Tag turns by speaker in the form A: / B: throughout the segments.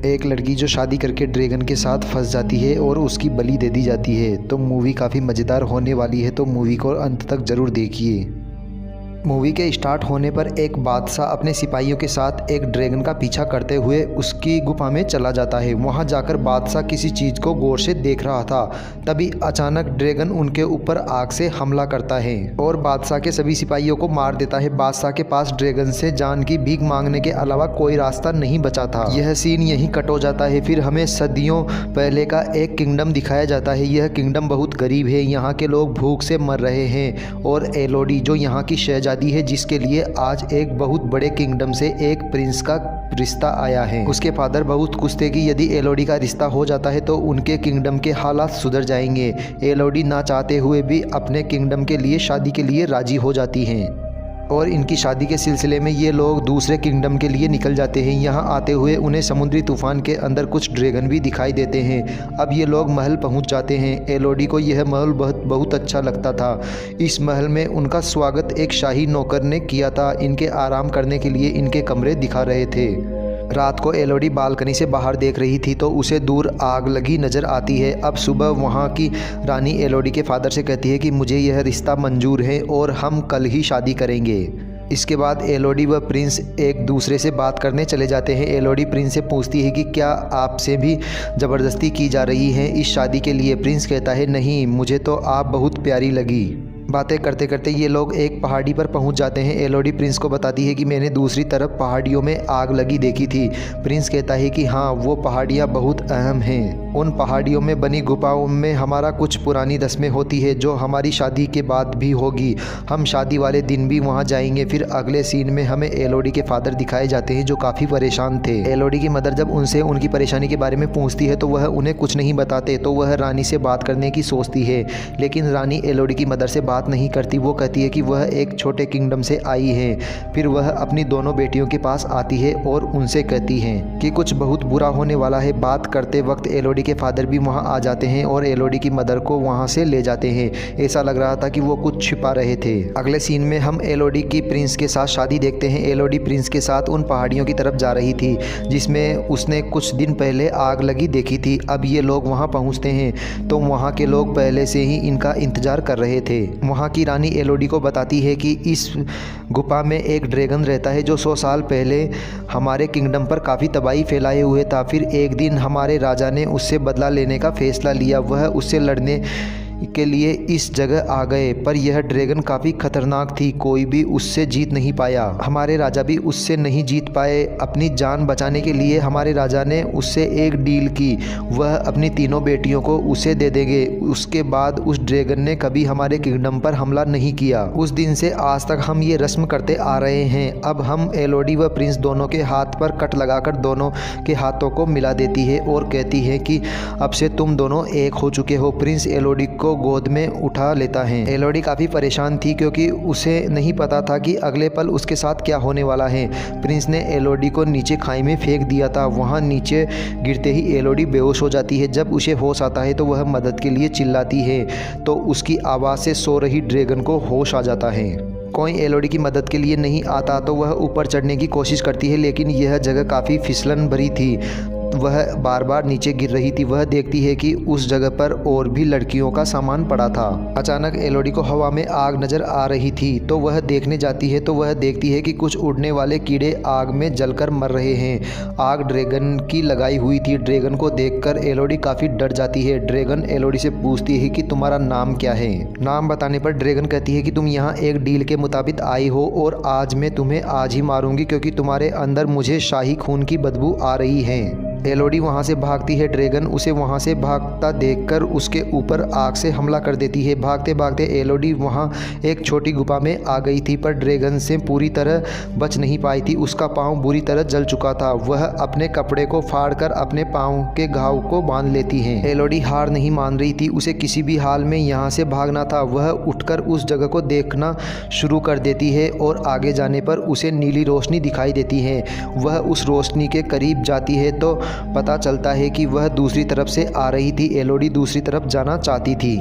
A: एक लड़की जो शादी करके ड्रैगन के साथ फंस जाती है और उसकी बलि दे दी जाती है। तो मूवी काफ़ी मज़ेदार होने वाली है, तो मूवी को अंत तक ज़रूर देखिए। मूवी के स्टार्ट होने पर एक बादशाह अपने सिपाहियों के साथ एक ड्रैगन का पीछा करते हुए उसकी गुफा में चला जाता है। वहां जाकर बादशाह किसी चीज़ को गौर से देख रहा था, तभी अचानक ड्रैगन उनके ऊपर आग से हमला करता है और बादशाह के सभी सिपाहियों को मार देता है। बादशाह के पास ड्रैगन से जान की भीख मांगने के अलावा कोई रास्ता नहीं बचा था। यह सीन यहीं कट हो जाता है। फिर हमें सदियों पहले का एक किंगडम दिखाया जाता है। यह किंगडम बहुत गरीब है, यहाँ के लोग भूख से मर रहे हैं और एलोडी जो यहाँ की शहजादी है, जिसके लिए आज एक बहुत बड़े किंगडम से एक प्रिंस का रिश्ता आया है। उसके फादर बहुत खुश थे कि यदि एलोडी का रिश्ता हो जाता है तो उनके किंगडम के हालात सुधर जाएंगे। एलोडी ना चाहते हुए भी अपने किंगडम के लिए शादी के लिए राजी हो जाती हैं और इनकी शादी के सिलसिले में ये लोग दूसरे किंगडम के लिए निकल जाते हैं। यहाँ आते हुए उन्हें समुद्री तूफान के अंदर कुछ ड्रैगन भी दिखाई देते हैं। अब ये लोग महल पहुँच जाते हैं। एलोडी को यह महल बहुत अच्छा लगता था। इस महल में उनका स्वागत एक शाही नौकर ने किया था। इनके आराम करने के लिए इनके कमरे दिखा रहे थे। रात को एलोडी बालकनी से बाहर देख रही थी तो उसे दूर आग लगी नज़र आती है। अब सुबह वहाँ की रानी एलोडी के फादर से कहती है कि मुझे यह रिश्ता मंजूर है और हम कल ही शादी करेंगे। इसके बाद एलोडी व प्रिंस एक दूसरे से बात करने चले जाते हैं। एलोडी प्रिंस से पूछती है कि क्या आपसे भी ज़बरदस्ती की जा रही है इस शादी के लिए। प्रिंस कहता है नहीं, मुझे तो आप बहुत प्यारी लगी। बातें करते करते ये लोग एक पहाड़ी पर पहुंच जाते हैं। एलोडी प्रिंस को बताती है कि मैंने दूसरी तरफ पहाड़ियों में आग लगी देखी थी। प्रिंस कहता है कि हाँ, वो पहाड़ियाँ बहुत अहम हैं। उन पहाड़ियों में बनी गुफाओं में हमारा कुछ पुरानी रस्में होती है जो हमारी शादी के बाद भी होगी। हम शादी वाले दिन भी वहाँ जाएंगे। फिर अगले सीन में हमें एलोडी के फादर दिखाए जाते हैं जो काफ़ी परेशान थे। एलोडी की मदर जब उनसे उनकी परेशानी के बारे में पूछती है तो वह उन्हें कुछ नहीं बताते। तो वह रानी से बात करने की सोचती है, लेकिन रानी एलोडी की मदर से बात नहीं करती। वो कहती है कि वह एक छोटे किंगडम से आई है। फिर वह अपनी दोनों बेटियों के पास आती है और उनसे कहती है कि कुछ बहुत बुरा होने वाला है। बात करते वक्त एलोडी के फादर भी वहां आ जाते हैं और एलोडी की मदर को वहां से ले जाते हैं। ऐसा लग रहा था कि वो कुछ छिपा रहे थे। अगले सीन में हम एलोडी की प्रिंस के साथ शादी देखते हैं। एलोडी प्रिंस के साथ उन पहाड़ियों की तरफ जा रही थी जिसमें उसने कुछ दिन पहले आग लगी देखी थी। अब ये लोग वहां पहुंचते हैं तो वहां के लोग पहले से ही इनका इंतजार कर रहे थे। वहाँ की रानी एलोडी को बताती है कि इस गुफा में एक ड्रैगन रहता है जो 100 साल पहले हमारे किंगडम पर काफ़ी तबाही फैलाए हुए था। फिर एक दिन हमारे राजा ने उससे बदला लेने का फैसला लिया। वह उससे लड़ने के लिए इस जगह आ गए, पर यह ड्रैगन काफ़ी खतरनाक थी। कोई भी उससे जीत नहीं पाया। हमारे राजा भी उससे नहीं जीत पाए। अपनी जान बचाने के लिए हमारे राजा ने उससे एक डील की। वह अपनी तीनों बेटियों को उसे दे देंगे। उसके बाद उस ड्रैगन ने कभी हमारे किंगडम पर हमला नहीं किया। उस दिन से आज तक हम ये रस्म करते आ रहे हैं। अब हम एलोडी व प्रिंस दोनों के हाथ पर कट लगाकर दोनों के हाथों को मिला देती है और कहती है कि अब से तुम दोनों एक हो चुके हो। प्रिंस एलोडी को गोद में उठा लेता है। एलोडी काफ़ी परेशान थी क्योंकि उसे नहीं पता था कि अगले पल उसके साथ क्या होने वाला है। प्रिंस ने एलोडी को नीचे खाई में फेंक दिया था। वहाँ नीचे गिरते ही एलोडी बेहोश हो जाती है। जब उसे होश आता है तो वह मदद के लिए चिल्लाती है तो उसकी आवाज़ से सो रही ड्रैगन को होश आ जाता है। कोई एलोडी की मदद के लिए नहीं आता तो वह ऊपर चढ़ने की कोशिश करती है, लेकिन यह जगह काफ़ी फिसलन भरी थी। वह बार बार नीचे गिर रही थी। वह देखती है कि उस जगह पर और भी लड़कियों का सामान पड़ा था। अचानक एलोडी को हवा में आग नज़र आ रही थी तो वह देखने जाती है तो वह देखती है कि कुछ उड़ने वाले कीड़े आग में जलकर मर रहे हैं। आग ड्रैगन की लगाई हुई थी। ड्रैगन को देखकर एलोडी काफ़ी डर जाती है। ड्रैगन एलोडी से पूछती है कि तुम्हारा नाम क्या है। नाम बताने पर ड्रैगन कहती है कि तुम यहाँ एक डील के मुताबिक आई हो और आज मैं तुम्हें आज ही मारूंगी क्योंकि तुम्हारे अंदर मुझे शाही खून की बदबू आ रही है। एलोडी वहाँ से भागती है। ड्रैगन उसे वहाँ से भागता देखकर उसके ऊपर आग से हमला कर देती है। भागते भागते एलोडी वहाँ एक छोटी गुफा में आ गई थी, पर ड्रैगन से पूरी तरह बच नहीं पाई थी। उसका पाँव बुरी तरह जल चुका था। वह अपने कपड़े को फाड़कर अपने पाँव के घाव को बांध लेती है। एलोडी हार नहीं मान रही थी। उसे किसी भी हाल में यहाँ से भागना था। वह उठकर उस जगह को देखना शुरू कर देती है और आगे जाने पर उसे नीली रोशनी दिखाई देती है। वह उस रोशनी के करीब जाती है तो पता चलता है कि वह दूसरी तरफ से आ रही थी। एलोडी दूसरी तरफ जाना चाहती थी।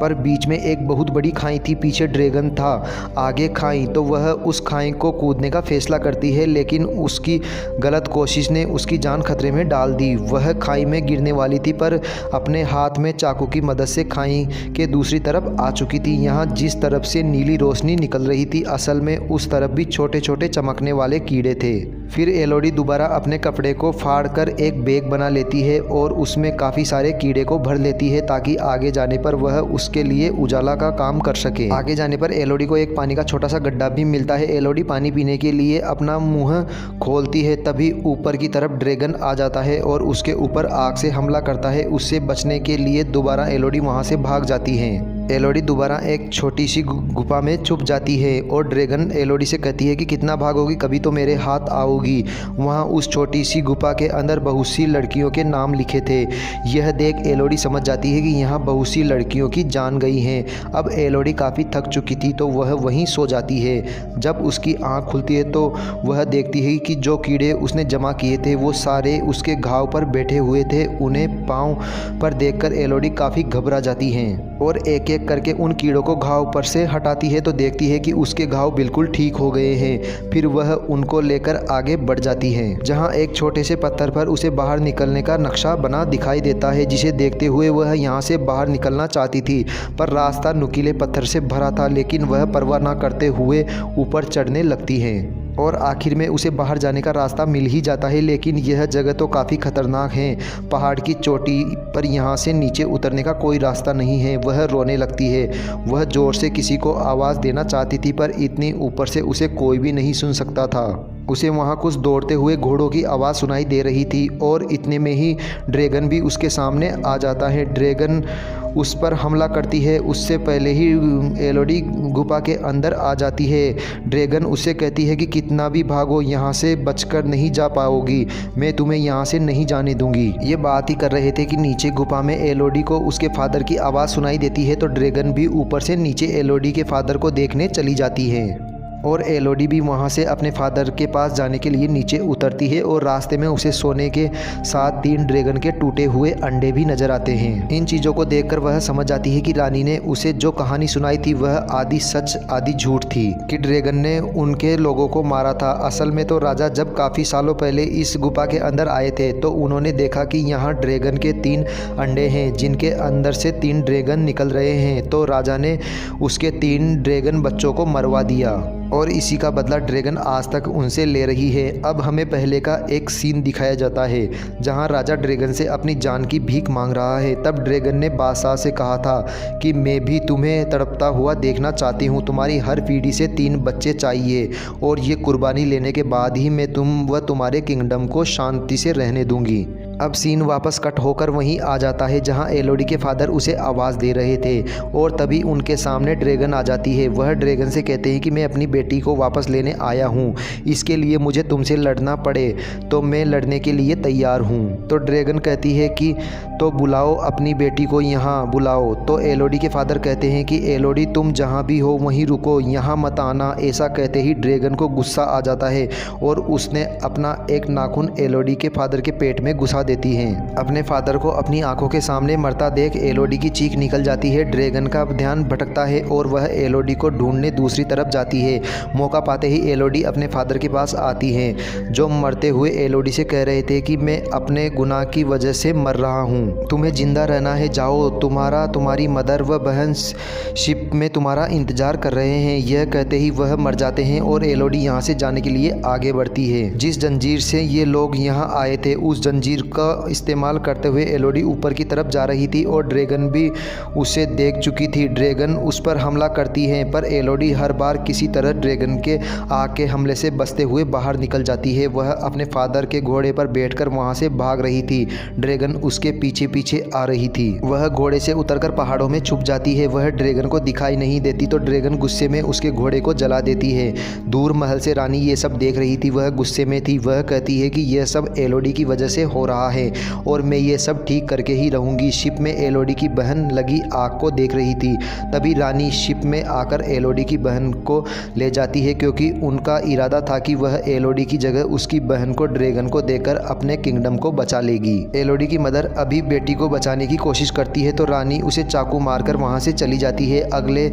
A: पर बीच में एक बहुत बड़ी खाई थी, पीछे ड्रैगन था, आगे खाई। तो वह उस खाई को कूदने का फैसला करती है, लेकिन उसकी गलत कोशिश ने उसकी जान खतरे में डाल दी। वह खाई में गिरने वाली थी, पर अपने हाथ में चाकू की मदद से खाई के दूसरी तरफ आ चुकी थी। यहाँ जिस तरफ से नीली रोशनी निकल रही थी, असल में उस तरफ भी छोटे छोटे चमकने वाले कीड़े थे। फिर एलोडी दोबारा अपने कपड़े को फाड़कर एक बैग बना लेती है और उसमें काफ़ी सारे कीड़े को भर लेती है, ताकि आगे जाने पर वह उसके लिए उजाला का काम कर सके। आगे जाने पर एलोडी को एक पानी का छोटा सा गड्ढा भी मिलता है। एलोडी पानी पीने के लिए अपना मुंह खोलती है, तभी ऊपर की तरफ ड्रैगन आ जाता है और उसके ऊपर आग से हमला करता है। उससे बचने के लिए दोबारा एलोडी वहाँ से भाग जाती है। एलोडी दोबारा एक छोटी सी गुफा में छुप जाती है और ड्रैगन एलोडी से कहती है कि कितना भागोगी, कभी तो मेरे हाथ आओगी। वहाँ उस छोटी सी गुफा के अंदर बहुत सी लड़कियों के नाम लिखे थे। यह देख एलोडी समझ जाती है कि यहाँ बहुत सी लड़कियों की जान गई हैं। अब एलोडी काफ़ी थक चुकी थी, तो वह वहीं सो जाती है। जब उसकी आँख खुलती है तो वह देखती है कि जो कीड़े उसने जमा किए थे वो सारे उसके घाव पर बैठे हुए थे। उन्हें पाँव पर देखकर एलोडी काफ़ी घबरा जाती हैं और एक एक करके उन कीड़ों को घाव पर से हटाती है, तो देखती है कि उसके घाव बिल्कुल ठीक हो गए हैं। फिर वह उनको लेकर आगे बढ़ जाती है, जहां एक छोटे से पत्थर पर उसे बाहर निकलने का नक्शा बना दिखाई देता है, जिसे देखते हुए वह यहां से बाहर निकलना चाहती थी, पर रास्ता नुकीले पत्थर से भरा था। लेकिन वह परवाह न करते हुए ऊपर चढ़ने लगती है और आखिर में उसे बाहर जाने का रास्ता मिल ही जाता है। लेकिन यह जगह तो काफ़ी खतरनाक है। पहाड़ की चोटी पर यहाँ से नीचे उतरने का कोई रास्ता नहीं है। वह रोने लगती है। वह ज़ोर से किसी को आवाज़ देना चाहती थी, पर इतनी ऊपर से उसे कोई भी नहीं सुन सकता था। उसे वहाँ कुछ दौड़ते हुए घोड़ों की आवाज़ सुनाई दे रही थी और इतने में ही ड्रैगन भी उसके सामने आ जाता है। ड्रैगन उस पर हमला करती है, उससे पहले ही एलोडी गुफा के अंदर आ जाती है। ड्रैगन उससे कहती है कि कितना भी भागो, यहाँ से बचकर नहीं जा पाओगी, मैं तुम्हें यहाँ से नहीं जाने दूंगी। ये बात ही कर रहे थे कि नीचे गुफा में एलोडी को उसके फादर की आवाज़ सुनाई देती है, तो ड्रैगन भी ऊपर से नीचे एलोडी के फादर को देखने चली जाती है और एलोडी भी वहाँ से अपने फादर के पास जाने के लिए नीचे उतरती है और रास्ते में उसे सोने के साथ 3 ड्रैगन के टूटे हुए अंडे भी नजर आते हैं। इन चीज़ों को देखकर वह समझ जाती है कि रानी ने उसे जो कहानी सुनाई थी वह आधी सच आधी झूठ थी, कि ड्रैगन ने उनके लोगों को मारा था। असल में तो राजा जब काफ़ी सालों पहले इस गुफा के अंदर आए थे, तो उन्होंने देखा कि यहाँ ड्रैगन के 3 अंडे हैं, जिनके अंदर से 3 ड्रैगन निकल रहे हैं। तो राजा ने उसके 3 ड्रैगन बच्चों को मरवा दिया और इसी का बदला ड्रैगन आज तक उनसे ले रही है। अब हमें पहले का एक सीन दिखाया जाता है, जहां राजा ड्रैगन से अपनी जान की भीख मांग रहा है। तब ड्रैगन ने बादशाह से कहा था कि मैं भी तुम्हें तड़पता हुआ देखना चाहती हूं, तुम्हारी हर पीढ़ी से 3 बच्चे चाहिए और ये कुर्बानी लेने के बाद ही मैं तुम्हारे किंगडम को शांति से रहने दूंगी। अब सीन वापस कट होकर वहीं आ जाता है जहां एलोडी के फादर उसे आवाज़ दे रहे थे और तभी उनके सामने ड्रैगन आ जाती है। वह ड्रैगन से कहते हैं कि मैं अपनी बेटी को वापस लेने आया हूं, इसके लिए मुझे तुमसे लड़ना पड़े तो मैं लड़ने के लिए तैयार हूं। तो ड्रैगन कहती है कि तो बुलाओ अपनी बेटी को, यहाँ बुलाओ। तो एलोडी के फादर कहते हैं कि एलोडी तुम जहाँ भी हो वहीं रुको, यहाँ मत आना। ऐसा कहते ही ड्रैगन को गुस्सा आ जाता है और उसने अपना एक नाखून एलोडी के फादर के पेट में घुसा देती हैं। अपने फादर को अपनी आंखों के सामने मरता देख एलोडी की चीख निकल जाती है। ड्रैगन का ध्यान भटकता है और वह एलोडी को ढूंढने दूसरी तरफ जाती है। मौका पाते ही एलोडी अपने फादर के पास आती है, जो मरते हुए एलोडी से कह रहे थे कि मैं अपने गुनाह की वजह से मर रहा हूँ, तुम्हें जिंदा रहना है, जाओ, तुम्हारी मदर व बहन शिप में तुम्हारा इंतजार कर रहे हैं। यह कहते ही वह मर जाते हैं और एलोडी यहाँ से जाने के लिए आगे बढ़ती है। जिस जंजीर से ये लोग यहाँ आए थे उस जंजीर का इस्तेमाल करते हुए एलोडी ऊपर की तरफ जा रही थी और ड्रैगन भी उसे देख चुकी थी। ड्रैगन उस पर हमला करती है, पर एलोडी हर बार किसी तरह ड्रैगन के आग के हमले से बचते हुए बाहर निकल जाती है। वह अपने फादर के घोड़े पर बैठकर वहां से भाग रही थी। ड्रैगन उसके पीछे पीछे आ रही थी। वह घोड़े से उतरकर पहाड़ों में छुप जाती है। वह ड्रैगन को दिखाई नहीं देती, तो ड्रैगन गुस्से में उसके घोड़े को जला देती है। दूर महल से रानी ये सब देख रही थी, वह गुस्से में थी। वह कहती है कि यह सब एलोडी की वजह से हो रहा है और मैं ये सब ठीक करके ही रहूंगी। शिप में एलोडी की बहन लगी आग को देख रही थी। तभी रानी शिप में आकर एलोडी की बहन को ले जाती है, क्योंकि उनका इरादा था कि वह एलोडी की जगह उसकी बहन को ड्रैगन को देकर अपने किंगडम को बचा लेगी। एलोडी की मदर अभी बेटी को बचाने की कोशिश करती है तो रानी उसे चाकू मारकर वहाँ से चली जाती है। अगले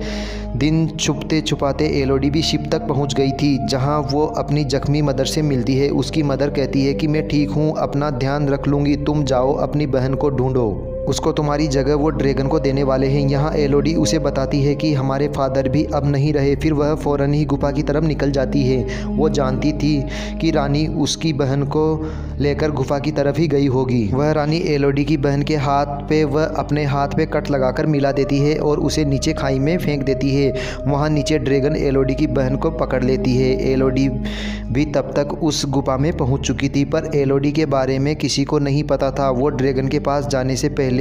A: दिन छुपते छुपाते एलोडी भी शिप तक पहुँच गई थी, जहाँ वो अपनी जख्मी मदर से मिलती है। उसकी मदर कहती है कि मैं ठीक हूँ, अपना ध्यान रख लूँगी, तुम जाओ अपनी बहन को ढूंढो, उसको तुम्हारी जगह वो ड्रैगन को देने वाले हैं। यहाँ एलोडी उसे बताती है कि हमारे फादर भी अब नहीं रहे। फिर वह फ़ौरन ही गुफा की तरफ निकल जाती है। वो जानती थी कि रानी उसकी बहन को लेकर गुफा की तरफ ही गई होगी। वह रानी एलोडी की बहन के हाथ पे वह अपने हाथ पे कट लगाकर मिला देती है और उसे नीचे खाई में फेंक देती है। वहाँ नीचे ड्रैगन एलोडी की बहन को पकड़ लेती है। एलोडी भी तब तक उस गुफा में पहुँच चुकी थी, पर एलोडी के बारे में किसी को नहीं पता था। वो ड्रैगन के पास जाने से पहले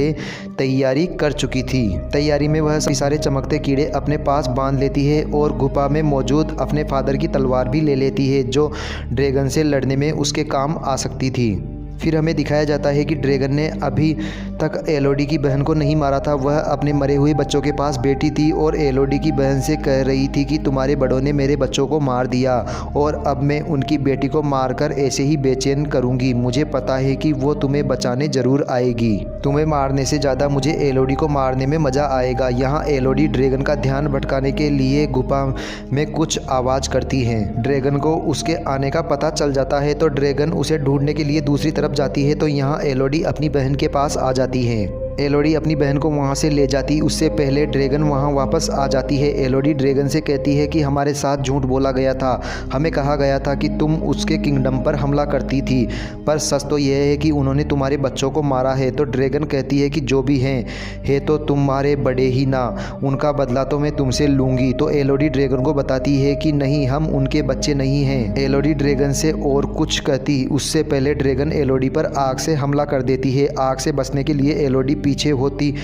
A: तैयारी कर चुकी थी। तैयारी में वह सारे चमकते कीड़े अपने पास बांध लेती है और गुफा में मौजूद अपने फादर की तलवार भी ले लेती है, जो ड्रैगन से लड़ने में उसके काम आ सकती थी। फिर हमें दिखाया जाता है कि ड्रैगन ने अभी तक एलोडी की बहन को नहीं मारा था। वह अपने मरे हुए बच्चों के पास बैठी थी और एलोडी की बहन से कह रही थी कि तुम्हारे बड़ों ने मेरे बच्चों को मार दिया और अब मैं उनकी बेटी को मारकर ऐसे ही बेचैन करूंगी। मुझे पता है कि वो तुम्हें बचाने ज़रूर आएगी। तुम्हें मारने से ज़्यादा मुझे एलोडी को मारने में मज़ा आएगा। यहाँ एलोडी ड्रैगन का ध्यान भटकाने के लिए गुफा में कुछ आवाज़ करती है। ड्रैगन को उसके आने का पता चल जाता है तो ड्रैगन उसे ढूंढने के लिए दूसरी तरफ जाती है। तो यहाँ एलोडी अपनी बहन के पास आ जाती है। एलोडी अपनी बहन को वहाँ से ले जाती, उससे पहले ड्रैगन वहाँ वापस आ जाती है। एलोडी ड्रैगन से कहती है कि हमारे साथ झूठ बोला गया था, हमें कहा गया था कि तुम उसके किंगडम पर हमला करती थी, पर सच तो यह है कि उन्होंने तुम्हारे बच्चों को मारा है। तो ड्रैगन कहती है कि जो भी है तो तुम्हारे बड़े ही ना, उनका बदला तो मैं तुमसे लूँगी। तो एलोडी ड्रैगन को बताती है कि नहीं, हम उनके बच्चे नहीं हैं। एलोडी ड्रैगन से और कुछ कहती उससे पहले ड्रैगन एलोडी पर आग से हमला कर देती है। आग से बचने के लिए एलोडी पीछे होती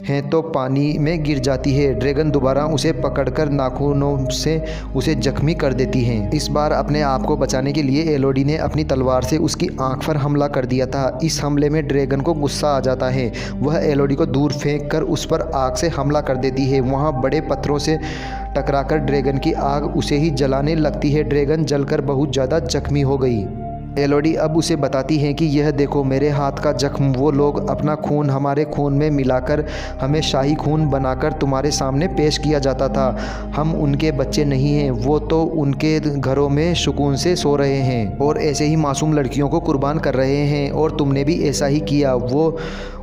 A: है तो पानी में गिर जाती है। ड्रैगन दोबारा उसे पकड़कर नाखूनों से उसे जख्मी कर देती है। इस बार अपने आप को बचाने के लिए एलोडी ने अपनी तलवार से उसकी आंख पर हमला कर दिया था। इस हमले में ड्रैगन को गुस्सा आ जाता है। वह एलोडी को दूर फेंक कर उस पर आग से हमला कर देती है। वहाँ बड़े पत्थरों से टकराकर ड्रैगन की आग उसे ही जलाने लगती है। ड्रैगन जलकर बहुत ज़्यादा जख्मी हो गई। एलोडी अब उसे बताती हैं कि यह देखो मेरे हाथ का जख्म, वो लोग अपना खून हमारे खून में मिलाकर हमें शाही खून बनाकर तुम्हारे सामने पेश किया जाता था। हम उनके बच्चे नहीं हैं, वो तो उनके घरों में सुकून से सो रहे हैं और ऐसे ही मासूम लड़कियों को कुर्बान कर रहे हैं और तुमने भी ऐसा ही किया।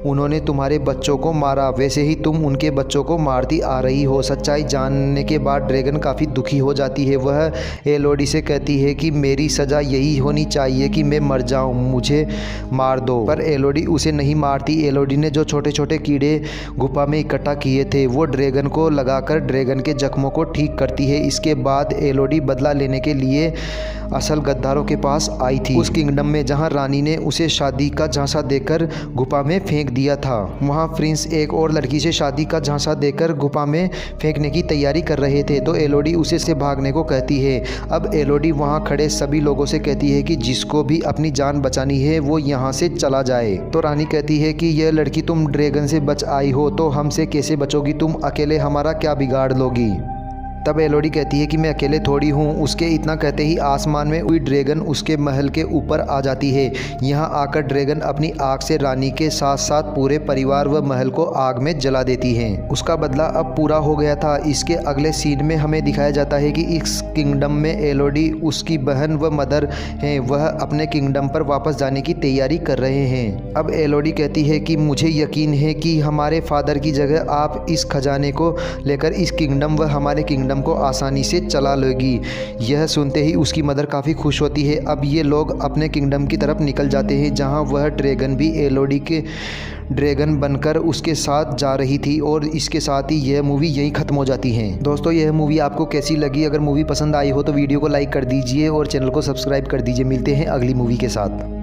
A: उन्होंने तुम्हारे बच्चों को मारा, वैसे ही तुम उनके बच्चों को मारती आ रही हो। सच्चाई जानने के बाद ड्रैगन काफ़ी दुखी हो जाती है। वह एलोडी से कहती है कि मेरी सज़ा यही होनी चाहिए कि मैं मर जाऊं, मुझे मार दो। पर एलोडी उसे नहीं मारती। एलोडी ने जो छोटे छोटे कीड़े गुफा में इकट्ठा किए थे वो ड्रैगन को लगाकर ड्रैगन के जख्मों को ठीक करती है। इसके बाद एलोडी बदला लेने के लिए असल गद्दारों के पास आई थी, उस किंगडम में जहां रानी ने उसे शादी का झांसा देकर गुफा में फेंक दिया था। वहां प्रिंस एक और लड़की से शादी का झांसा देकर गुफा में फेंकने की तैयारी कर रहे थे। तो एलोडी उसे से भागने को कहती है। अब एलोडी वहां खड़े सभी लोगों से कहती है कि जिसको भी अपनी जान बचानी है वो यहाँ से चला जाए। तो रानी कहती है कि यह लड़की तुम ड्रैगन से बच आई हो तो हमसे कैसे बचोगी, तुम अकेले हमारा क्या बिगाड़ लोगी। तब एलोडी कहती है कि मैं अकेले थोड़ी हूँ। उसके इतना कहते ही आसमान में हुई ड्रैगन उसके महल के ऊपर आ जाती है। यहाँ आकर ड्रैगन अपनी आग से रानी के साथ साथ पूरे परिवार व महल को आग में जला देती है। उसका बदला अब पूरा हो गया था। इसके अगले सीन में हमें दिखाया जाता है कि इस किंगडम में एलोडी, उसकी बहन व मदर हैं, वह अपने किंगडम पर वापस जाने की तैयारी कर रहे हैं। अब एलोडी कहती है कि मुझे यकीन है कि हमारे फादर की जगह आप इस खजाने को लेकर इस किंगडम व हमारे किंगडम को आसानी से चला लेगी। यह सुनते ही उसकी मदर काफ़ी खुश होती है। अब ये लोग अपने किंगडम की तरफ निकल जाते हैं, जहां वह ड्रैगन भी एलोडी के ड्रैगन बनकर उसके साथ जा रही थी। और इसके साथ ही यह मूवी यहीं ख़त्म हो जाती है। दोस्तों, यह मूवी आपको कैसी लगी? अगर मूवी पसंद आई हो तो वीडियो को लाइक कर दीजिए और चैनल को सब्सक्राइब कर दीजिए। मिलते हैं अगली मूवी के साथ।